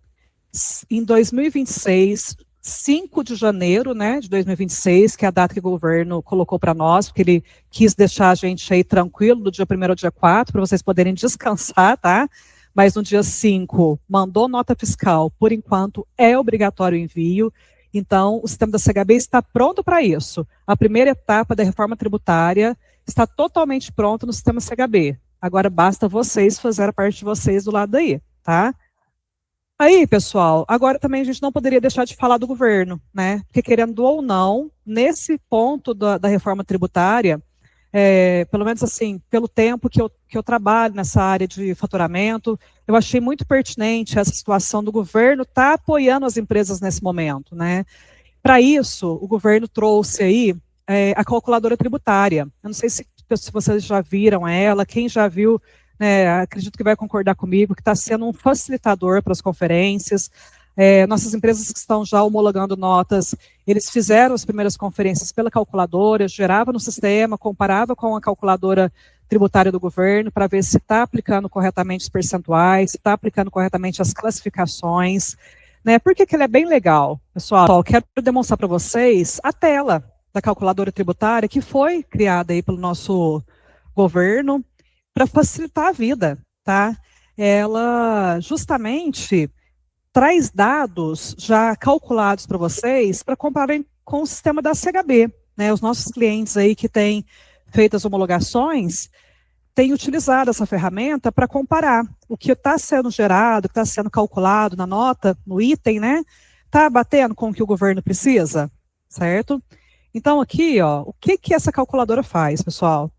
Em 2026, 5 de janeiro, né, de 2026, que é a data que o governo colocou para nós, porque ele quis deixar a gente aí tranquilo do dia 1º ao dia 4, para vocês poderem descansar, tá? Mas no dia 5, mandou nota fiscal, por enquanto é obrigatório o envio, então o sistema da CHB está pronto para isso. A primeira etapa da reforma tributária está totalmente pronta no sistema CHB. Agora basta vocês fazerem a parte de vocês do lado daí, tá? Aí, pessoal, agora também a gente não poderia deixar de falar do governo, né? Porque querendo ou não, nesse ponto da reforma tributária, pelo menos assim, pelo tempo que eu trabalho nessa área de faturamento, eu achei muito pertinente essa situação do governo estar apoiando as empresas nesse momento, né? Para isso, o governo trouxe aí a calculadora tributária. Eu não sei se vocês já viram ela, quem já viu, acredito que vai concordar comigo, que está sendo um facilitador para as conferências. Nossas empresas que estão já homologando notas, eles fizeram as primeiras conferências pela calculadora, gerava no sistema, comparava com a calculadora tributária do governo para ver se está aplicando corretamente os percentuais, se está aplicando corretamente as classificações, né? Por que ele é bem legal, pessoal? Quero demonstrar para vocês a tela da calculadora tributária que foi criada aí pelo nosso governo para facilitar a vida, tá? Ela justamente traz dados já calculados para vocês para compararem com o sistema da CHB, né? Os nossos clientes aí que têm feito as homologações têm utilizado essa ferramenta para comparar o que está sendo gerado, o que está sendo calculado na nota, no item, né? Está batendo com o que o governo precisa, certo? Então aqui, ó, o que essa calculadora faz, pessoal?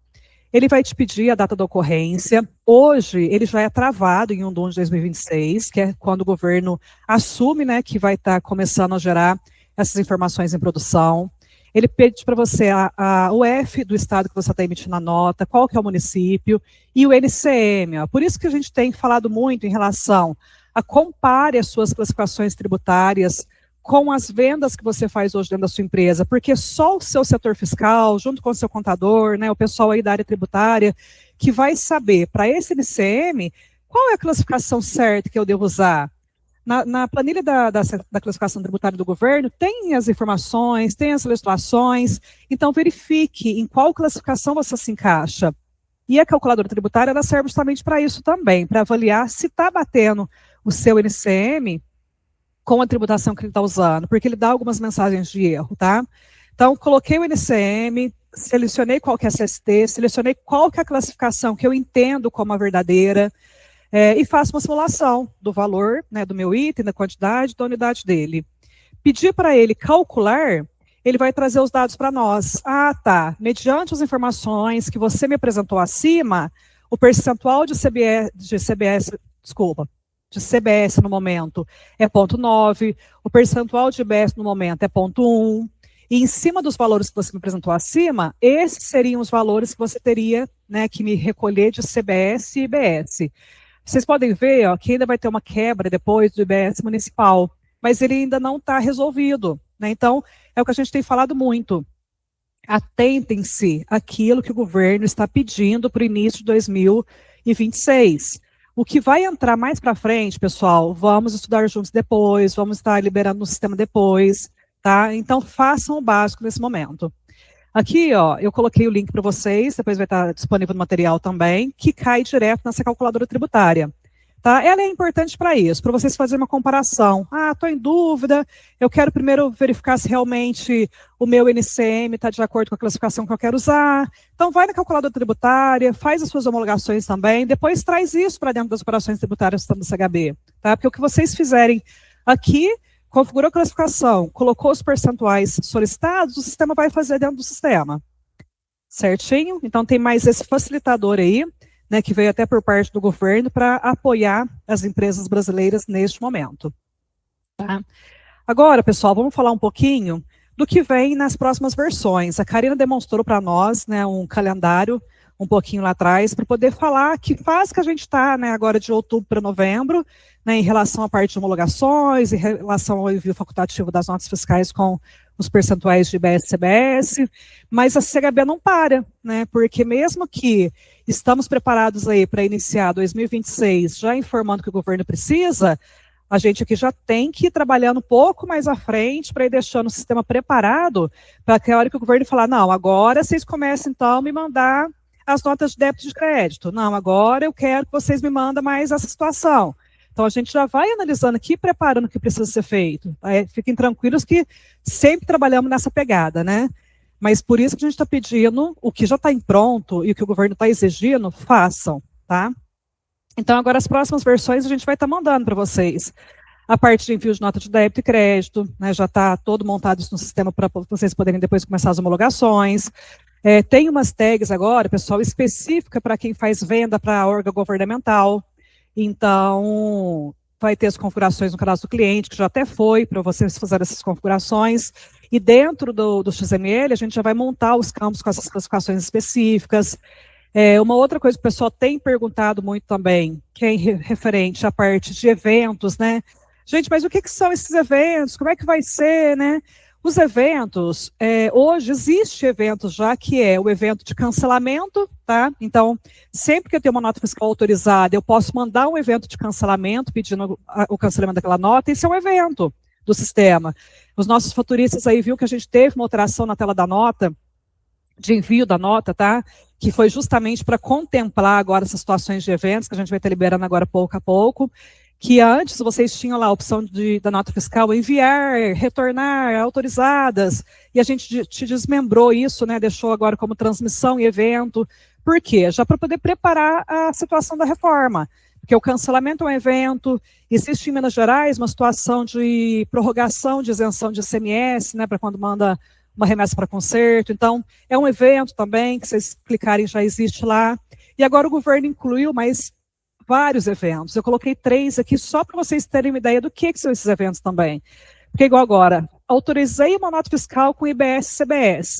Ele vai te pedir a data da ocorrência. Hoje, ele já é travado em 1 de 2026, que é quando o governo assume, né, que vai estar começando a gerar essas informações em produção. Ele pede para você a UF do estado que você está emitindo a nota, qual que é o município, e o NCM. Ó. Por isso que a gente tem falado muito em relação a compare as suas classificações tributárias com as vendas que você faz hoje dentro da sua empresa, porque só o seu setor fiscal, junto com o seu contador, né, o pessoal aí da área tributária, que vai saber, para esse NCM, qual é a classificação certa que eu devo usar. Na planilha da classificação tributária do governo, tem as informações, tem as legislações, então verifique em qual classificação você se encaixa. E a calculadora tributária, ela serve justamente para isso também, para avaliar se está batendo o seu NCM com a tributação que ele está usando, porque ele dá algumas mensagens de erro, tá? Então, coloquei o NCM, selecionei qual que é a CST, selecionei qual que é a classificação que eu entendo como a verdadeira, e faço uma simulação do valor, né, do meu item, da quantidade, da unidade dele. Pedir para ele calcular, ele vai trazer os dados para nós. Ah, tá, mediante as informações que você me apresentou acima, o percentual de CBS no momento é 0,9, o percentual de IBS no momento é 0,1, e em cima dos valores que você me apresentou acima, esses seriam os valores que você teria, né, que me recolher de CBS e IBS. Vocês podem ver, ó, que ainda vai ter uma quebra depois do IBS municipal, mas ele ainda não está resolvido, né? Então, é o que a gente tem falado muito. Atentem-se àquilo que o governo está pedindo para o início de 2026. O que vai entrar mais para frente, pessoal, vamos estudar juntos depois, vamos estar liberando no sistema depois, tá? Então, façam o básico nesse momento. Aqui, ó, eu coloquei o link para vocês, depois vai estar disponível no material também, que cai direto nessa calculadora tributária. Tá? Ela é importante para isso, para vocês fazerem uma comparação. Ah, estou em dúvida, eu quero primeiro verificar se realmente o meu NCM está de acordo com a classificação que eu quero usar. Então, vai na calculadora tributária, faz as suas homologações também, depois traz isso para dentro das operações tributárias do CHB. Tá? Porque o que vocês fizerem aqui, configurou a classificação, colocou os percentuais solicitados, o sistema vai fazer dentro do sistema. Certinho? Então, tem mais esse facilitador aí, né, que veio até por parte do governo para apoiar as empresas brasileiras neste momento. Tá? Agora, pessoal, vamos falar um pouquinho do que vem nas próximas versões. A Karina demonstrou para nós, né, um calendário um pouquinho lá atrás, para poder falar que fase que a gente está, né, agora de outubro para novembro, né, em relação à parte de homologações, em relação ao envio facultativo das notas fiscais com os percentuais de IBS e CBS, mas a CGB não para, né, porque mesmo que estamos preparados aí para iniciar 2026, já informando que o governo precisa, a gente aqui já tem que ir trabalhando um pouco mais à frente para ir deixando o sistema preparado para que a hora que o governo falar, não, agora vocês começam então a me mandar as notas de débito e de crédito. Não, agora eu quero que vocês me mandem mais essa situação. Então a gente já vai analisando aqui, preparando o que precisa ser feito. Fiquem tranquilos que sempre trabalhamos nessa pegada, né? Mas por isso que a gente está pedindo o que já está em pronto e o que o governo está exigindo, façam, tá? Então, agora as próximas versões a gente vai estar mandando para vocês. A parte de envio de nota de débito e crédito, né, já está todo montado isso no sistema para vocês poderem depois começar as homologações. Tem umas tags agora, pessoal, específica para quem faz venda para órgão governamental. Então, vai ter as configurações no cadastro do cliente, que já até foi para vocês fazerem essas configurações. E dentro do XML, a gente já vai montar os campos com essas classificações específicas. Uma outra coisa que o pessoal tem perguntado muito também, que é referente à parte de eventos, né? Gente, mas o que são esses eventos? Como é que vai ser, né? Os eventos, hoje existe eventos já que é o evento de cancelamento, tá? Então, sempre que eu tenho uma nota fiscal autorizada, eu posso mandar um evento de cancelamento, pedindo o cancelamento daquela nota, isso é um evento do sistema. Os nossos faturistas aí viu que a gente teve uma alteração na tela da nota, de envio da nota, tá? Que foi justamente para contemplar agora essas situações de eventos, que a gente vai estar liberando agora pouco a pouco, que antes vocês tinham lá a opção da nota fiscal enviar, retornar, autorizadas, e a gente te desmembrou isso, né? Deixou agora como transmissão e evento. Por quê? Já para poder preparar a situação da reforma. Porque o cancelamento é um evento, existe em Minas Gerais uma situação de prorrogação de isenção de ICMS, né? Para quando manda uma remessa para conserto, então é um evento também, que vocês clicarem já existe lá, e agora o governo incluiu mais vários eventos, eu coloquei 3 aqui só para vocês terem uma ideia do que são esses eventos também, porque igual agora, autorizei uma nota fiscal com IBS e CBS,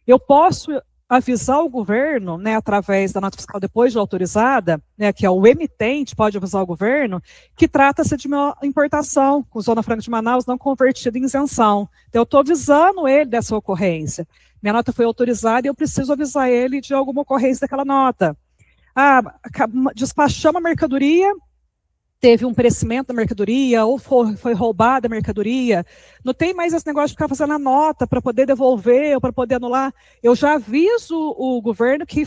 eu posso avisar o governo, né, através da nota fiscal depois de autorizada, né, que é o emitente, pode avisar o governo, que trata-se de uma importação com Zona Franca de Manaus não convertida em isenção. Então, eu estou avisando ele dessa ocorrência. Minha nota foi autorizada e eu preciso avisar ele de alguma ocorrência daquela nota. Despachamos a mercadoria, teve um perecimento da mercadoria, ou foi roubada a mercadoria, não tem mais esse negócio de ficar fazendo a nota para poder devolver, ou para poder anular. Eu já aviso o governo que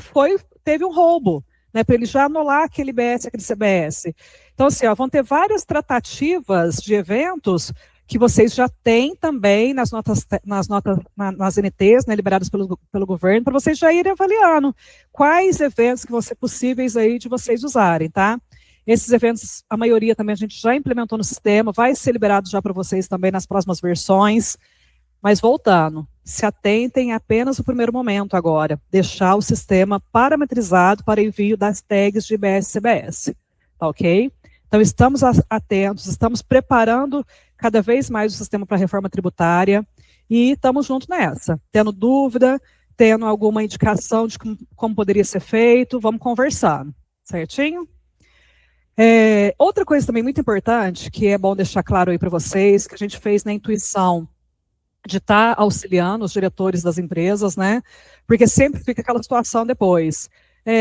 teve um roubo, né, para ele já anular aquele IBS, aquele CBS. Então, assim, vão ter várias tratativas de eventos que vocês já têm também nas NTs, né, liberadas pelo governo, para vocês já irem avaliando quais eventos que vão ser possíveis aí de vocês usarem, tá? Esses eventos, a maioria também a gente já implementou no sistema, vai ser liberado já para vocês também nas próximas versões, mas voltando, se atentem apenas no primeiro momento agora, deixar o sistema parametrizado para envio das tags de IBS e CBS, tá ok? Então estamos atentos, estamos preparando cada vez mais o sistema para a reforma tributária e estamos juntos nessa, tendo dúvida, tendo alguma indicação de como poderia ser feito, vamos conversar, certinho? Outra coisa também muito importante, que é bom deixar claro aí para vocês, que a gente fez na intuição de estar auxiliando os diretores das empresas, né? Porque sempre fica aquela situação depois.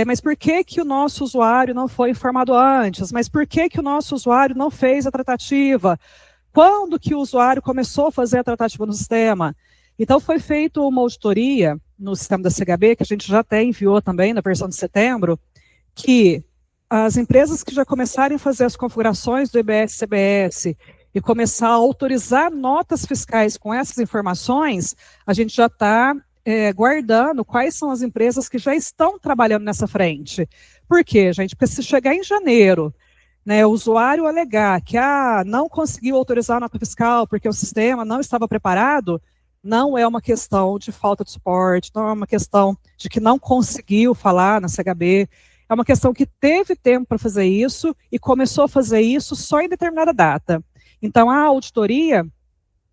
Mas por que o nosso usuário não foi informado antes? Mas por que o nosso usuário não fez a tratativa? Quando que o usuário começou a fazer a tratativa no sistema? Então foi feita uma auditoria no sistema da CGB, que a gente já até enviou também na versão de setembro, que as empresas que já começarem a fazer as configurações do IBS e CBS e começar a autorizar notas fiscais com essas informações, a gente já está guardando quais são as empresas que já estão trabalhando nessa frente. Por quê, gente? Porque se chegar em janeiro, né, o usuário alegar que não conseguiu autorizar a nota fiscal porque o sistema não estava preparado, não é uma questão de falta de suporte, não é uma questão de que não conseguiu falar na CGB, é uma questão que teve tempo para fazer isso e começou a fazer isso só em determinada data. Então, a auditoria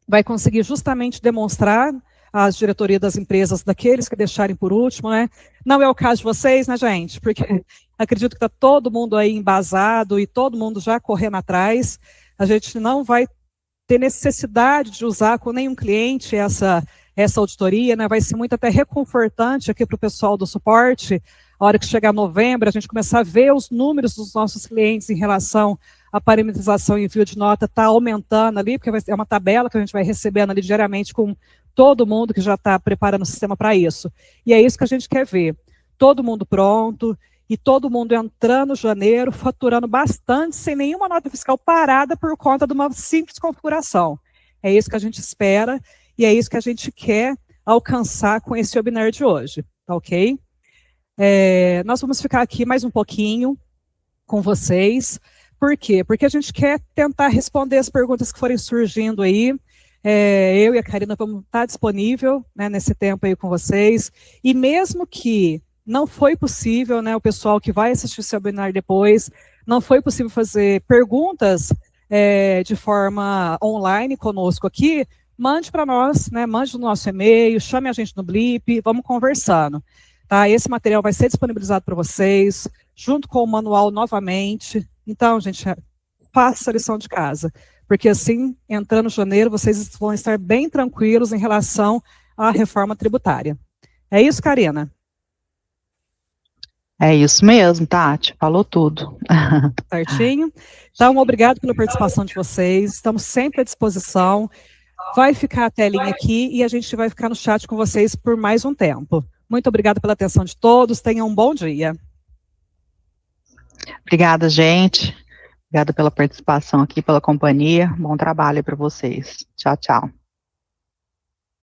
vai conseguir justamente demonstrar às diretorias das empresas, daqueles que deixarem por último, né? Não é o caso de vocês, né, gente? Porque acredito que está todo mundo aí embasado e todo mundo já correndo atrás. A gente não vai ter necessidade de usar com nenhum cliente essa auditoria, né? Vai ser muito até reconfortante aqui para o pessoal do suporte, a hora que chegar novembro, a gente começar a ver os números dos nossos clientes em relação à parametrização e envio de nota está aumentando ali, porque é uma tabela que a gente vai recebendo ali diariamente com todo mundo que já está preparando o sistema para isso. E é isso que a gente quer ver. Todo mundo pronto, e todo mundo entrando em janeiro, faturando bastante, sem nenhuma nota fiscal parada por conta de uma simples configuração. É isso que a gente espera, e é isso que a gente quer alcançar com esse webinar de hoje, tá ok? Nós vamos ficar aqui mais um pouquinho com vocês. Por quê? Porque a gente quer tentar responder as perguntas que forem surgindo aí. Eu e a Karina vamos estar disponível, né, nesse tempo aí com vocês. E mesmo que não foi possível, né, o pessoal que vai assistir esse webinar depois, não foi possível fazer perguntas de forma online conosco aqui, mande para nós, né, mande no nosso e-mail, chame a gente no Blip, vamos conversando. Tá? Esse material vai ser disponibilizado para vocês, junto com o manual novamente. Então, gente, faça a lição de casa, porque assim, entrando em janeiro, vocês vão estar bem tranquilos em relação à reforma tributária. É isso, Karina? É isso mesmo, Tati, falou tudo. Certinho? Então, obrigado pela participação de vocês, estamos sempre à disposição. Vai ficar a telinha aqui e a gente vai ficar no chat com vocês por mais um tempo. Muito obrigada pela atenção de todos, tenham um bom dia. Obrigada, gente. Obrigada pela participação aqui, pela companhia. Bom trabalho para vocês. Tchau, tchau.